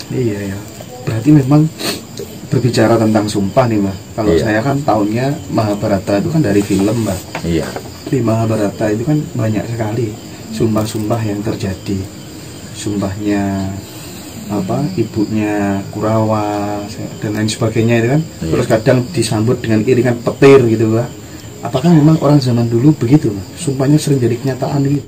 Iya ya. Berarti memang berbicara tentang sumpah nih Mbak. Kalau saya kan tahunnya Mahabharata itu kan dari film Mbak. Iya. Di Mahabharata itu kan banyak sekali sumpah-sumpah yang terjadi. Sumpahnya apa, ibunya Kurawa dan lain sebagainya itu kan. Iya. Terus kadang disambut dengan iringan petir gitu Mbak. Apakah memang orang zaman dulu begitu Mbak? Sumpahnya sering jadi kenyataan gitu.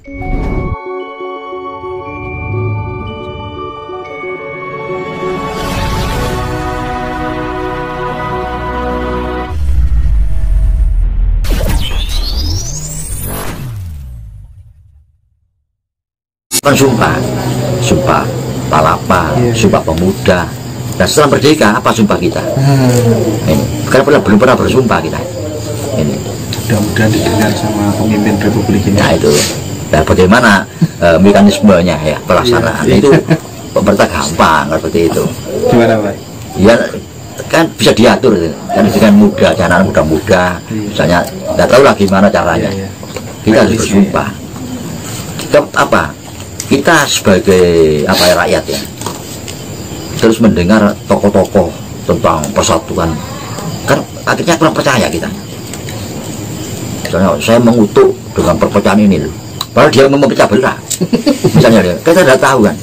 Kan sumpah palapa, sumpah pemuda. Nah setelah merdeka apa sumpah kita? Ini karena belum pernah bersumpah kita. Ini mudah-mudahan didengar sama pemimpin republik ini. Nah itu. Dan bagaimana mekanismenya ya pelaksanaan itu pemerintah gampang seperti itu. Gimana Pak? Ya kan bisa diatur kan dengan mudah, jangan muda-muda. Misalnya nggak tahu lah gimana caranya. Kita harus bersumpah. Kita apa? Kita sebagai apa ya, rakyat ya, terus mendengar tokoh-tokoh tentang persatuan, kan akhirnya kurang percaya kita. Misalnya saya mengutuk dengan perpecahan ini loh, padahal dia memecah belah. Misalnya dia, kita tidak tahu kan.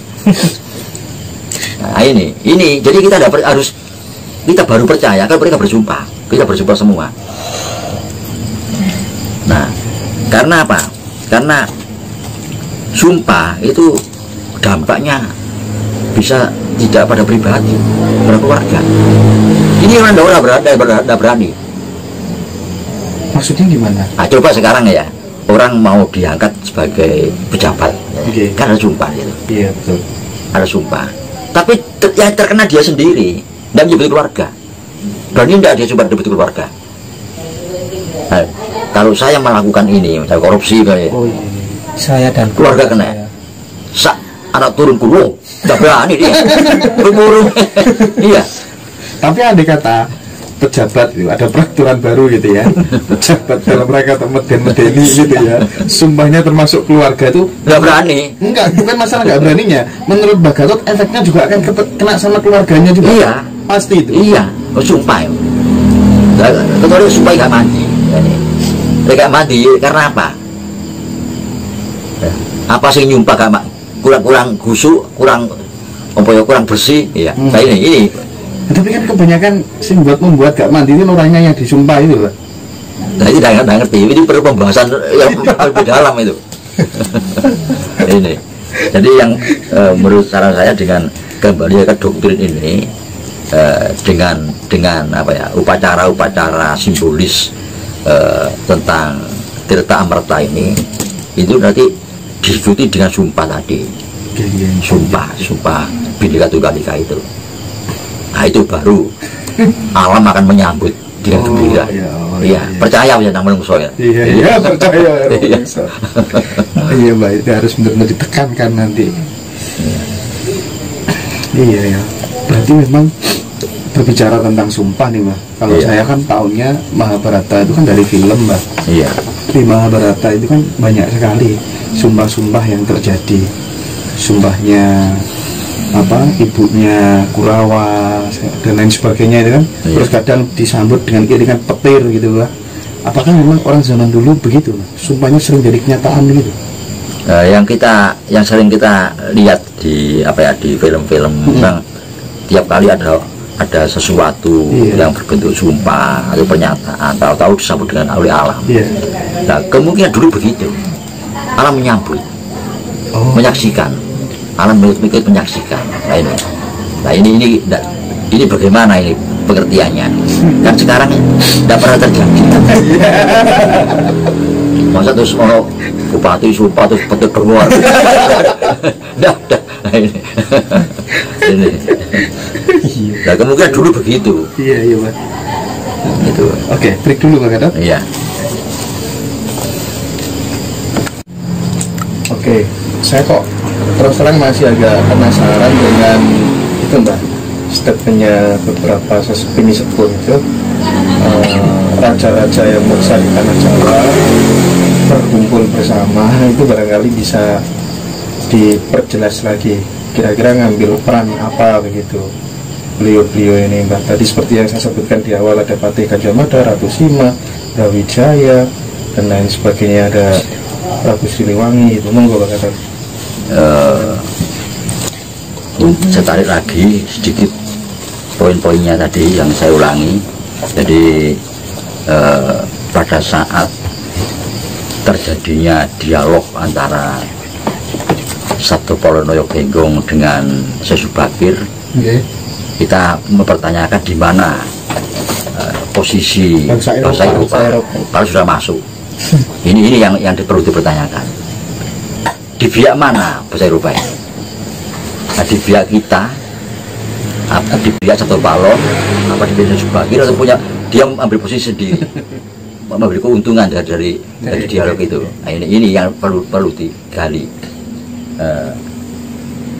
Nah ini jadi kita baru percaya kan mereka bersumpah, kita bersumpah semua. Nah karena apa? Karena sumpah itu dampaknya bisa tidak pada pribadi, pada keluarga. Ini orang tidak berani. Maksudnya gimana? Nah, coba sekarang ya, orang mau diangkat sebagai pejabat, kan ada sumpah gitu. Iya betul. Ada sumpah. Tapi yang terkena dia sendiri, tidak menyebut keluarga. Berani tidak dia sumpah menyebut keluarga. Nah, kalau saya melakukan ini, misalnya korupsi kayak. Saya dan keluarga kena anak turun kurung tidak berani dia bermurung. Iya, tapi andai kata pejabat itu ada peraturan baru gitu ya, pejabat dalam rangka medeni gitu ya, sumpahnya termasuk keluarga itu nggak berani. Enggak, bukan masalah nggak beraninya, menurut Mbak Gatot efeknya juga akan kena sama keluarganya juga. Iya, pasti itu. Iya, sumpah kecuali sumpah nggak mandi. Nggak mandi karena apa? Apa sih nyumpah gak kurang gusuk, kurang bersih ya. Nah ini tapi kan kebanyakan sih membuat gak mandi itu orangnya yang disumpah itu Pak. Nah ini tidak ngerti, ini perlu pembahasan yang lebih dalam itu. Ini jadi yang menurut saran saya dengan kembali ke doktrin ini, dengan apa ya, upacara simbolis tentang Tirta Amerta ini, itu nanti diikuti dengan sumpah tadi. Sumpah Bhinneka Tunggal Ika itu. Nah itu baru alam akan menyambut dengan gembira. Iya, percaya ya nang menungso ya. Iya, percaya. Iya Mbak, itu harus benar-benar ditekankan nanti. Iya ya. Berarti memang berbicara tentang sumpah nih Mbak. Kalau saya kan tahunnya Mahabharata itu kan dari film Mbak. Iya. Di Mahabharata itu kan banyak sekali sumpah-sumpah yang terjadi. Sumpahnya apa, ibunya Kurawa dan lain sebagainya itu kan. Terus kadang disambut dengan iringan petir gitu Pak. Apakah memang orang zaman dulu begitu? Sumpahnya sering jadi kenyataan gitu. Yang sering kita lihat di apa ya, di film-film tiap kali ada sesuatu yang berbentuk sumpah atau pernyataan, tahu-tahu disambut dengan oleh alam. Nah kemungkinan dulu begitu, alam menyambut, menyaksikan, alam mengikut menyaksikan. Nah ini bagaimana ini pengertiannya? Kan sekarang tidak pernah terjadi. Masa terus bupati sumpah terus petir keluar. Ini. Nah kemungkinan dulu begitu. Iya Pak. Itu. Oke, break dulu Pak Gatot. Iya. Oke, saya kok terus terang masih agak penasaran dengan itu Mbak, statementnya beberapa sesepuh sepuh itu, raja-raja yang muksa di tanah Jawa berkumpul bersama, itu barangkali bisa diperjelas lagi kira-kira ngambil peran apa begitu beliau-beliau ini Mbah? Tadi seperti yang saya sebutkan di awal, ada Patih Gajah Mada, Ratu Sima, Brawijaya dan lain sebagainya, ada Prabu Siliwangi. Itu monggo Pak Kadang. Saya tarik lagi sedikit poin-poinnya tadi yang saya ulangi. Jadi pada saat terjadinya dialog antara Sabto Polonoyo Genggong dengan Syekh Subakir, kita mempertanyakan di mana posisi bangsa Eropa kalau sudah masuk. Ini yang perlu dipertanyakan. Di pihak mana bangsa Eropa ini? Nah, di pihak kita, apa di pihak Sabto Palon, apa di pihak Subakir, atau punya dia ambil posisi sendiri, memberi keuntungan dari dialog itu. Nah, ini yang perlu digali.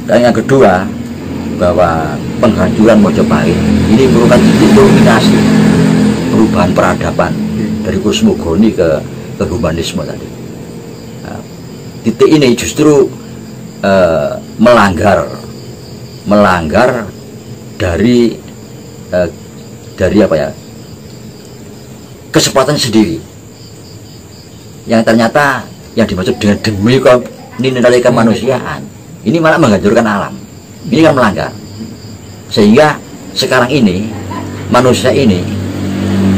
Dan yang kedua, bahwa penghancuran Mojopahit ini merupakan titik kulminasi perubahan peradaban dari kosmogoni ke humanisme tadi. Nah, titik ini justru melanggar dari apa ya, kesempatan sendiri yang ternyata yang dimaksud dengan demi nilai kemanusiaan ini malah menghancurkan alam. Ini kan melanggar, sehingga sekarang ini manusia ini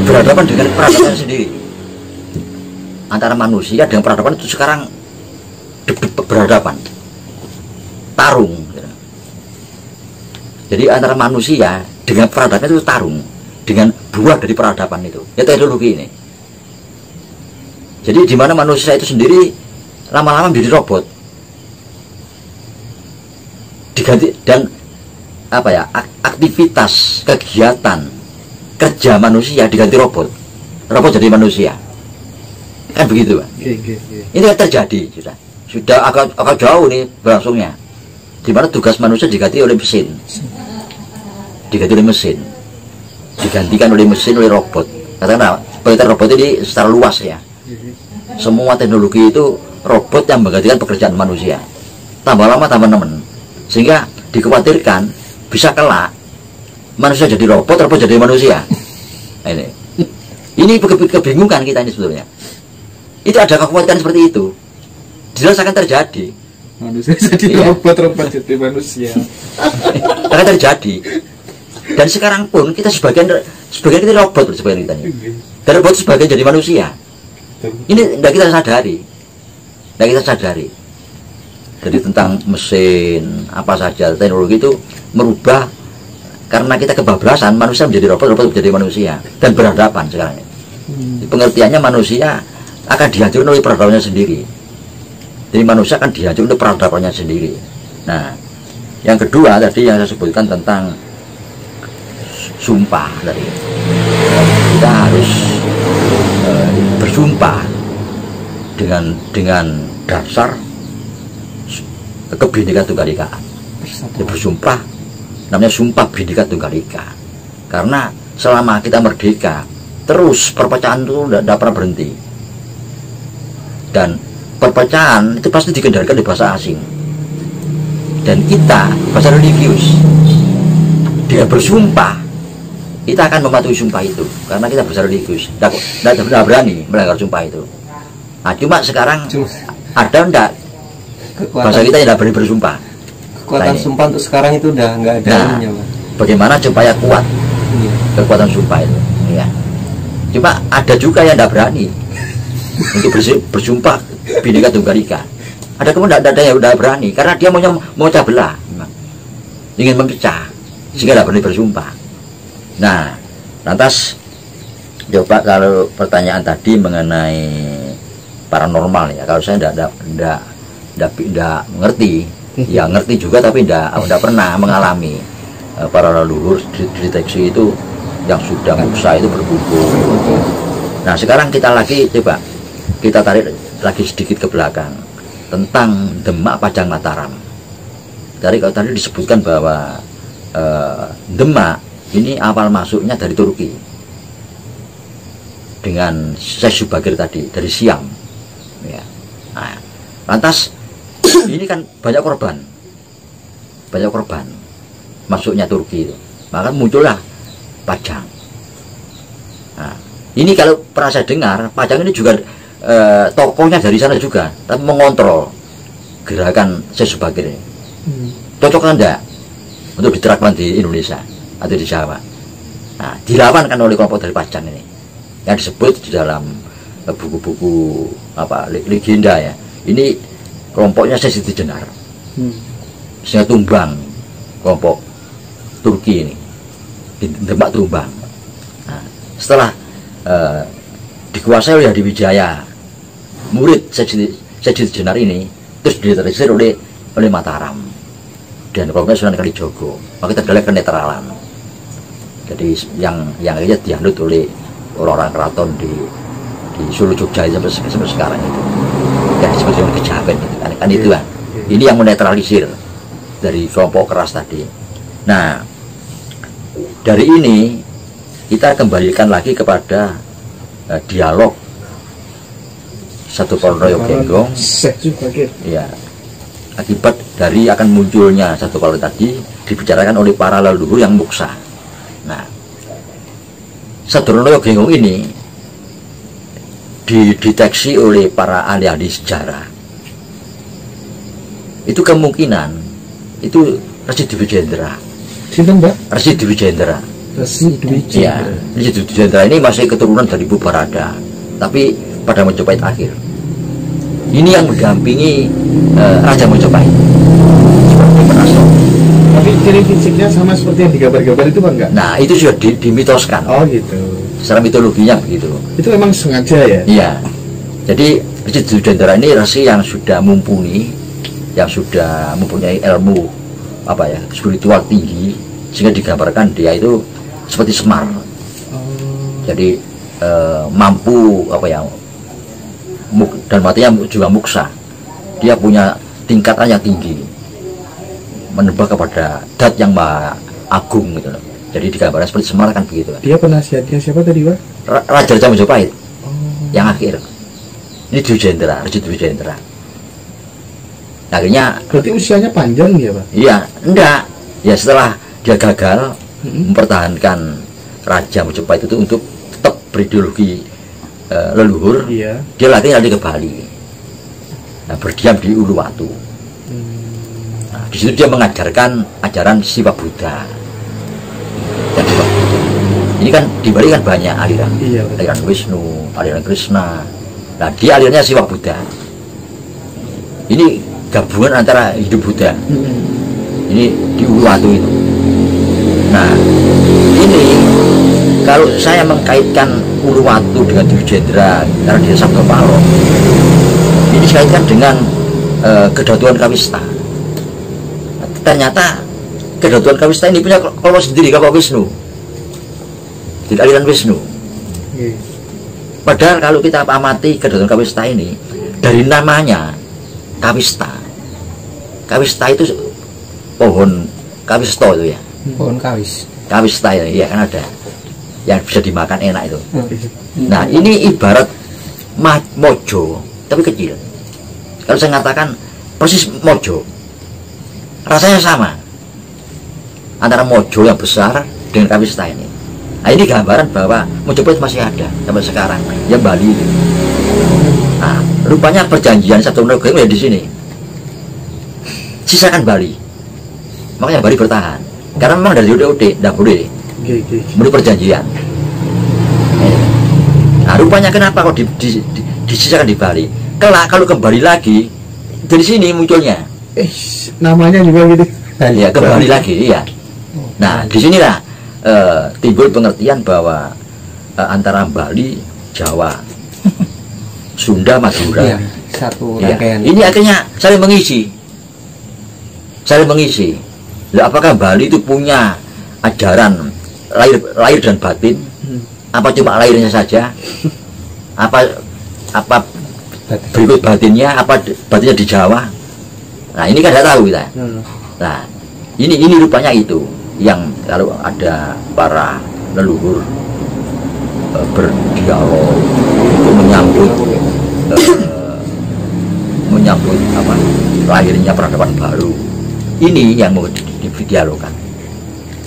berhadapan dengan peradaban sendiri. Antara manusia dengan peradaban itu sekarang berhadapan, tarung. Jadi antara manusia dengan peradaban itu tarung, dengan buah dari peradaban itu, ya teknologi ini. Jadi di mana manusia itu sendiri lama-lama menjadi robot, diganti, dan apa ya, aktivitas kegiatan kerja manusia diganti robot jadi manusia, kan begitu Pak? Ini kan terjadi, sudah agak jauh nih berlangsungnya, di mana tugas manusia diganti oleh mesin, digantikan oleh mesin, oleh robot. Katakanlah pengertian robot ini secara luas ya, semua teknologi itu robot yang menggantikan pekerjaan manusia, tambah lama tambah nemen, sehingga dikhawatirkan bisa kelak manusia jadi robot jadi manusia. Nah, ini kebingungan kita ini sebetulnya. Itu ada kekhawatiran seperti itu, jelas akan terjadi. Manusia jadi robot jadi manusia. Akan terjadi. Dan sekarang pun kita sebagian kita robot, sebagian kita ini. Dan robot sebagian jadi manusia. Ini tidak kita sadari. Jadi tentang mesin apa saja, teknologi itu merubah, karena kita kebablasan, manusia menjadi robot menjadi manusia dan berhadapan sekarang. Pengertiannya manusia akan dihancurkan oleh peradabannya sendiri. Jadi manusia akan dihancurkan oleh peradabannya sendiri. Nah, yang kedua tadi yang saya sebutkan tentang sumpah tadi, kita harus bersumpah dengan dasar Bhinneka Tunggal Ika. Bersumpah namanya sumpah Bhinneka Tunggal Ika, karena selama kita merdeka terus perpecahan itu tidak pernah berhenti, dan perpecahan itu pasti dikendalikan di bahasa asing, dan kita bahasa religius. Dia bersumpah, kita akan mematuhi sumpah itu karena kita bahasa religius, tidak berani melanggar sumpah itu. Nah, cuma sekarang ada enggak bahasa kita tidak berani bersumpah. Kekuatan sumpah untuk sekarang itu udah nggak ada. Nah, bagaimana supaya kuat kekuatan sumpah itu? Ya. Cuma ada juga yang tidak berani untuk bersumpah Bhinneka Tunggal Ika. Ada kemudian ada yang udah berani karena dia mau memecah belah, ingin memecah, sehingga tidak berani bersumpah. Nah, lantas coba kalau pertanyaan tadi mengenai paranormal ya, kalau saya tidak mengerti, ya ngerti juga tapi tidak pernah mengalami para leluhur deteksi itu yang sudah musa itu berkumpul. Nah, sekarang kita coba kita tarik lagi sedikit ke belakang tentang Demak Pajang Mataram. Kalau tadi disebutkan bahwa Demak ini awal masuknya dari Turki dengan Syekh Subakir tadi dari Siam. Ya. Nah, lantas ini kan banyak korban banyak korban masuknya Turki itu. Maka muncullah Pajang. Nah, ini kalau pernah saya dengar, Pajang ini juga tokohnya dari sana juga, tapi mengontrol gerakan Sesubagir ini. Cocok kan enggak untuk diterapkan di Indonesia atau di Jawa? Nah, dilawan kan oleh kelompok dari Pajang ini, yang disebut di dalam buku-buku apa legenda ya. Ini kelompoknya Sesi Jenar, sehingga tumbang kelompok Turki ini, Demak tumbang. Nah, setelah dikuasai oleh Hadiwijaya, murid Sesi Jenar ini, terus diterisir oleh Mataram dan kelompoknya Sunan Kalijogo. Maka terjadi kenetralan. Jadi yang akhirnya dianut oleh orang-orang keraton di Solo Jogja sampai sekarang itu, yang disebut dengan Kejawen gitu, kan itu kan. Ini yang menetralisir dari kelompok keras tadi. Nah, dari ini kita kembalikan lagi kepada dialog Satu Paloroyo Genggong. Ya, akibat dari akan munculnya Satu Paloroyo tadi dibicarakan oleh para leluhur yang muksa. Nah, Satu Paloroyo Genggong ini dideteksi oleh para ahli-ahli sejarah. Itu kemungkinan itu Resi Dwi Jendra. Resi Dwi Jendra. Ya, Resi Dwi Jendra ini masih keturunan dari Bu Barada, tapi pada Majapahit akhir. Ini yang mendampingi Raja Majapahit. Seperti Menaso. Tapi ciri fisiknya sama seperti yang digambar-gambar itu Pak enggak? Nah, itu sudah dimitoskan. Oh gitu. Secara mitologinya begitu. Itu memang sengaja ya? Iya. Jadi Resi Dwi Jendra ini resi yang sudah mumpuni, yang sudah mempunyai ilmu apa ya, spiritual tinggi, sehingga digambarkan dia itu seperti Semar. Jadi mampu apa ya, dan matinya juga muksa. Dia punya tingkatan yang tinggi, menembak kepada Dat yang maha agung gitu loh. Jadi digambarkan seperti Semar kan begitu. Dia penasihatnya siapa tadi Pak? Raja Majapahit yang akhir. Ini Dwi Jendra, Resi Dwi Jendra. Akhirnya berarti usianya panjang ya Pak? Iya, enggak. Ya setelah dia gagal mempertahankan Raja Majapahit itu untuk tetap berideologi leluhur, dia lagi ke Bali. Nah, berdiam di Uluwatu. Nah, di situ dia mengajarkan ajaran Siwa Buddha. Ini kan di Bali kan banyak aliran, aliran Wisnu, aliran Krishna. Nah, dia alirannya Siwa Buddha. Ini gabungan antara hidup Buddha. Ini di Uluwatu itu. Nah, ini kalau saya mengkaitkan Uluwatu dengan Dwi Jendra karena dia Sabto Palo, ini dikaitkan dengan Kedatuan Kawista. Nah, ternyata Kedatuan Kawista ini punya kelompok sendiri, kelompok Wisnu. Jadi aliran Wisnu. Padahal kalau kita amati Kedatuan Kawista ini, dari namanya Kawista. Kawista itu pohon kawisto itu ya. Pohon kawis. Kawista ya, iya kan ada. Yang bisa dimakan enak itu. Nah, ini ibarat mojo, tapi kecil. Kalau saya mengatakan persis mojo, rasanya sama antara mojo yang besar dengan Kawista ini. Nah, ini gambaran bahwa Majapahit masih ada sampai sekarang, yang Bali. Nah, rupanya perjanjian Satu Paloroyo Genggong ya di sini. Sisakan Bali, makanya Bali bertahan. Karena memang dari UD tidak boleh menurut perjanjian. Nah, rupanya kenapa kok disisakan di Bali? Kelak kalau kembali lagi dari sini munculnya. Namanya juga gitu. Ya, kembali lagi, iya. Nah, disinilah timbul pengertian bahwa antara Bali, Jawa, Sunda, Madura, satu rangkaian. Ini akhirnya saling mengisi. Nah, apakah Bali itu punya ajaran lahir dan batin? Apa cuma lahirnya saja? Apa berikut batinnya? Apa batinnya di Jawa? Nah, ini kan tidak tahu kita. Nah, ini rupanya itu yang kalau ada para leluhur berdialog untuk menyambut apa lahirnya peradaban baru. ini yang mau didialogkan.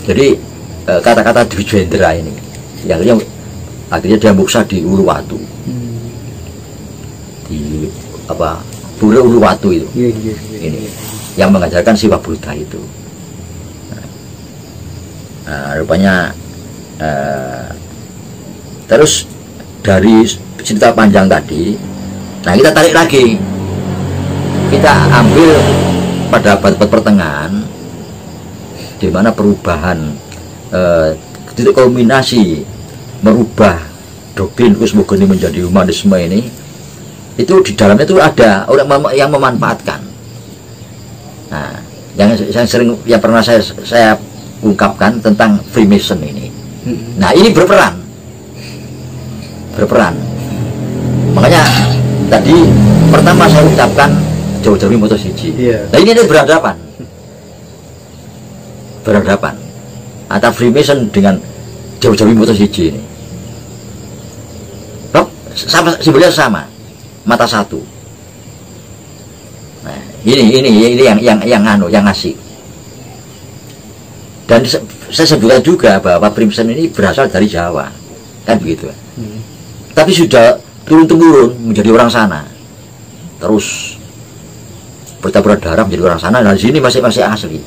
Jadi kata-kata Dwijendra ini yang akhirnya dia muksa di Uluwatu, di apa Pura Uluwatu itu, ini yang mengajarkan Siwa Buddha itu. Nah, rupanya terus dari cerita panjang tadi, nah kita tarik lagi, kita ambil pada abad pertengahan, di mana perubahan titik kulminasi merubah doktrin kosmogoni menjadi humanisme ini, itu di dalamnya itu ada orang yang memanfaatkan. Nah, yang sering yang pernah saya ungkapkan tentang Freemason ini. Nah, ini berperan. Makanya tadi pertama saya ucapkan jauh-jauh moto siji. Nah, ini berhadapan antara Freemason dengan jauh-jauh moto siji ini. Sama, simbolnya sama, mata satu. Nah, ini yang asik. Dan saya sebutkan juga bahwa Freemason ini berasal dari Jawa, kan begitu. Tapi sudah turun-temurun menjadi orang sana, terus bertabur darah menjadi orang sana. Nah, di sini masih asli.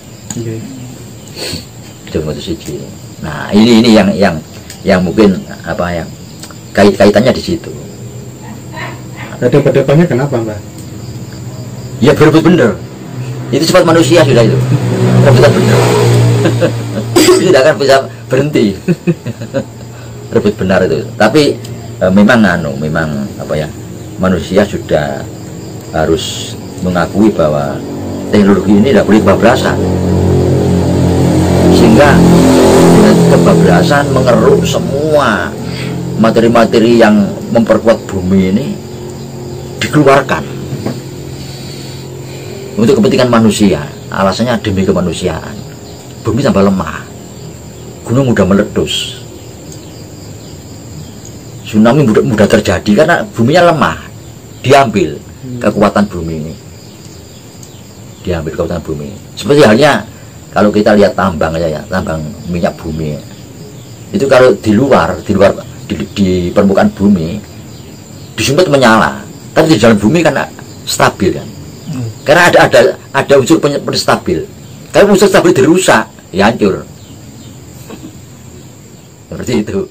Nah, ini yang mungkin apa yang kaitannya di situ. Ada perdebatannya kenapa, Mbak? Ya berebut bener. Itu sifat manusia sudah itu. Rebutan bener. Tidak akan bisa berhenti. Rebut benar itu. Tapi memang apa ya? Manusia sudah harus mengakui bahwa teknologi ini tidak boleh kebablasan. Sehingga dengan kebablasan mengeruk semua materi-materi yang memperkuat bumi ini dikeluarkan untuk kepentingan manusia. Alasannya demi kemanusiaan. Bumi tambah lemah, gunung mudah meletus, tsunami mudah terjadi karena buminya lemah. Diambil kekuatan bumi ini, seperti halnya kalau kita lihat tambang aja ya, tambang minyak bumi itu kalau di luar di permukaan bumi disumput menyala, tapi di dalam bumi kan stabil kan, karena ada unsur penstabil. Kalau unsur stabil dirusak, ya hancur. Seperti itu.